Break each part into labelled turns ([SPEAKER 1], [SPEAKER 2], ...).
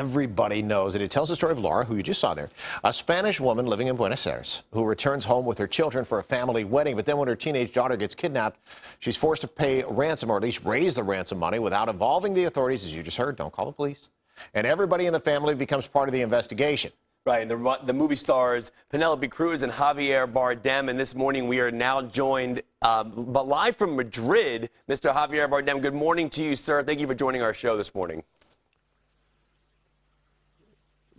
[SPEAKER 1] Everybody Knows, and it tells the story of Laura, who you just saw there, a Spanish woman living in Buenos Aires who returns home with her children for a family wedding, but then when her teenage daughter gets kidnapped, she's forced to pay ransom, or at least raise the ransom money without involving the authorities. As you just heard, don't call the police. And everybody in the family becomes part of the investigation.
[SPEAKER 2] Right, and the movie stars Penelope Cruz and Javier Bardem, and this morning we are now joined but live from Madrid, Mr. Javier Bardem. Good morning to you, sir. Thank you for joining our show this morning.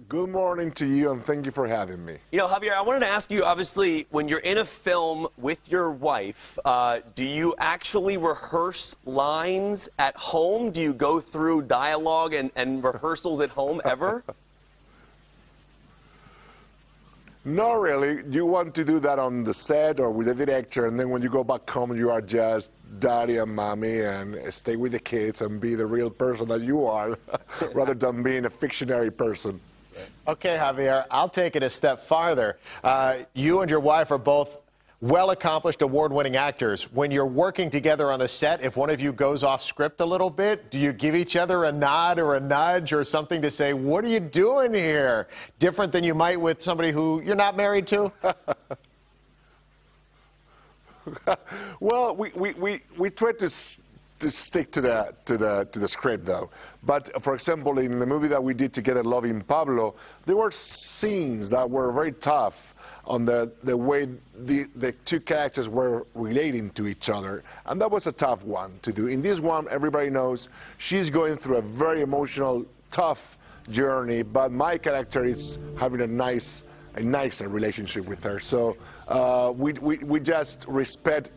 [SPEAKER 3] Good morning to you, and thank you for having me.
[SPEAKER 2] You know, Javier, I wanted to ask you, obviously, when you're in a film with your wife, do you actually rehearse lines at home? Do you go through dialogue and rehearsals at home ever?
[SPEAKER 3] Not really. You want to do that on the set or with the director, and then when you go back home, you are just daddy and mommy and stay with the kids and be the real person that you are, rather than being a fictionary person.
[SPEAKER 1] Okay, Javier, I'll take it a step farther. You and your wife are both well-accomplished, award-winning actors. When you're working together on the set, if one of you goes off script a little bit, do you give each other a nod or a nudge or something to say, what are you doing here? Different than you might with somebody who you're not married to?
[SPEAKER 3] Well, we try to stick to the script, though. But for example, in the movie that we did together, Loving Pablo, there were scenes that were very tough on the way the two characters were relating to each other, and that was a tough one to do. In this one, everybody knows she's going through a very emotional, tough journey, but my character is having a nicer relationship with her. So we just respect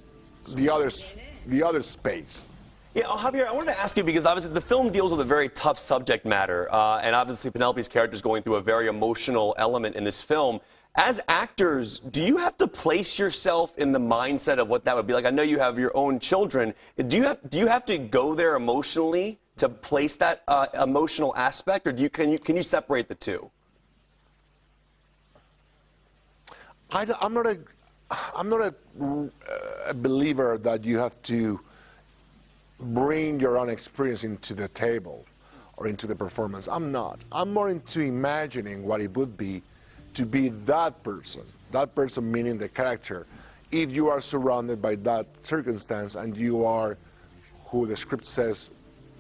[SPEAKER 3] the other's space.
[SPEAKER 2] Yeah, Javier, I wanted to ask you, because obviously the film deals with a very tough subject matter, and obviously Penelope's character is going through a very emotional element in this film. As actors, do you have to place yourself in the mindset of what that would be like? I know you have your own children. Do you have to go there emotionally to place that emotional aspect, or can you separate the two?
[SPEAKER 3] I'm not a believer that you have to bring your own experience into the table or into the performance. I'm not. I'm more into imagining what it would be to be that person meaning the character, if you are surrounded by that circumstance and you are who the script says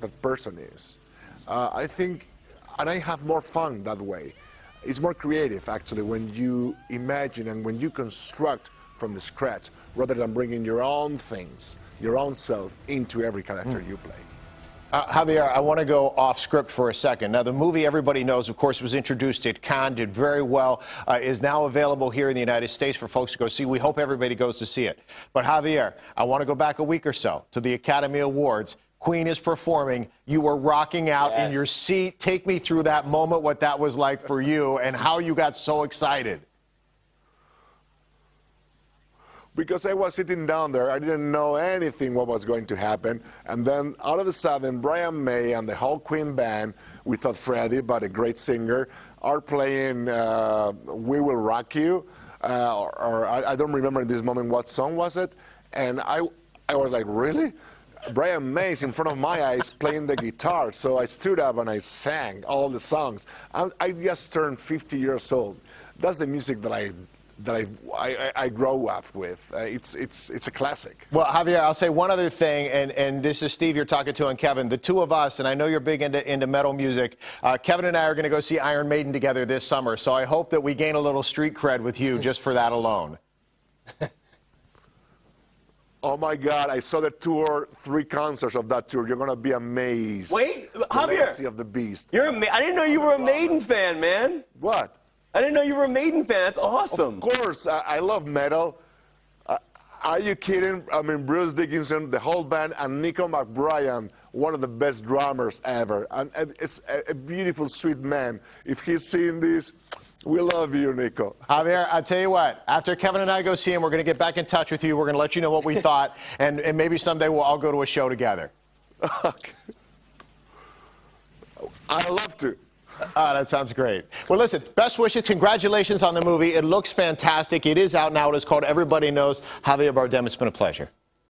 [SPEAKER 3] that person is. I think, and I have more fun that way. It's more creative, actually, when you imagine and when you construct from the scratch, rather than bringing your own things, your own self into every character you play.
[SPEAKER 1] Javier, I want to go off script for a second. Now, the movie Everybody Knows, of course, was introduced at Cannes, did very well, is now available here in the United States for folks to go see. We hope everybody goes to see it. But Javier, I want to go back a week or so to the Academy Awards. Queen is performing. You were rocking out in your seat. Take me through that moment, what that was like for you, and how you got so excited.
[SPEAKER 3] Because I was sitting down there, I didn't know anything what was going to happen, and then all of a sudden, Brian May and the whole Queen band, we thought Freddie, but a great singer, are playing We Will Rock You, or I don't remember in this moment what song was it, and I was like, really? Brian May's in front of my eyes playing the guitar, so I stood up and I sang all the songs. I just turned 50 years old. That's the music that I grow up with. It's a classic.
[SPEAKER 1] Well, Javier, I'll say one other thing, and this is Steve you're talking to and Kevin. The two of us, and I know you're big into metal music, Kevin and I are going to go see Iron Maiden together this summer, so I hope that we gain a little street cred with you just for that alone.
[SPEAKER 3] Oh my God, I saw the tour, 3 concerts of that tour. You're going to be amazed.
[SPEAKER 2] Wait,
[SPEAKER 3] The
[SPEAKER 2] Javier.
[SPEAKER 3] Legacy of the Beast.
[SPEAKER 2] I didn't know you were a Maiden fan, man.
[SPEAKER 3] What?
[SPEAKER 2] I didn't know you were a Maiden fan. That's awesome.
[SPEAKER 3] Of course, I love metal. Are you kidding? I mean, Bruce Dickinson, the whole band, and Nico McBrien, one of the best drummers ever. And it's a beautiful, sweet man. If he's seeing this, we love you, Nico.
[SPEAKER 1] Javier, I'll tell you what, after Kevin and I go see him, we're going to get back in touch with you. We're going to let you know what we thought, and maybe someday we'll all go to a show together.
[SPEAKER 3] Okay. I'd love to.
[SPEAKER 1] Oh, that sounds great. Well, listen, best wishes. Congratulations on the movie. It looks fantastic. It is out now. It is called Everybody Knows. Javier Bardem, it's been a pleasure.